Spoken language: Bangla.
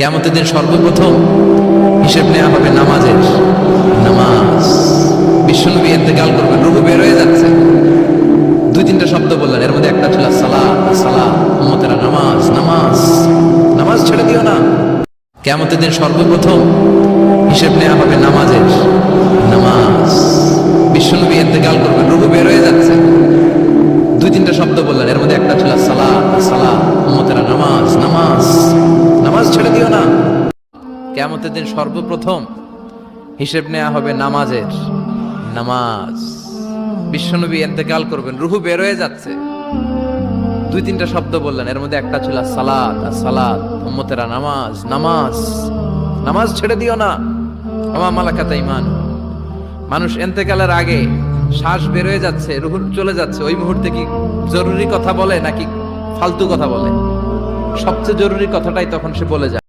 কিয়ামতের দিন সর্বপ্রথম হিসেব নেওয়া হবে নামাজের। নামাজ, বিশ্বনবী ইন্তেকাল করবেন, রূহ বের হয়ে যাচ্ছে, দুই তিনটা শব্দ বললেন, এর মধ্যে একটা ছিল সালাত। সালাত, উম্মতেরা নামাজ, নামাজ, নামাজ ছেড়ে দিও না। কিয়ামতের দিন সর্বপ্রথম হিসেব নেওয়া হবে নামাজের। নামাজ, বিশ্বনবী ইন্তেকাল করবেন, রূহ বের হয়ে যাচ্ছে, দুই তিনটা শব্দ বললেন, এর মধ্যে একটা ছিল সালাত। সালাত, উম্মতেরা নামাজ, নামাজ, নামাজ ছেড়ে দিও না। কিয়ামতের দিন সর্বপ্রথম হিসেব নেওয়া হবে নামাজের। নামাজ, বিশ্বনবী ইন্তেকাল করবেন, রূহ বের হয়ে যাচ্ছে, দুই তিনটা শব্দ বললেন, এর মধ্যে একটা ছিল সালাত। সালাত, উম্মতেরা নামাজ, নামাজ, নামাজ ছেড়ে দিও না। আমা মালাকাত ঈমান। মানুষ ইন্তেকালের আগে শ্বাস বের হয়ে যাচ্ছে, রূহ চলে যাচ্ছে, ওই মুহূর্তে কি জরুরি কথা বলে নাকি ফালতু কথা বলে? সবচেয়ে জরুরি কথাটাই তখন সে বলে যায়।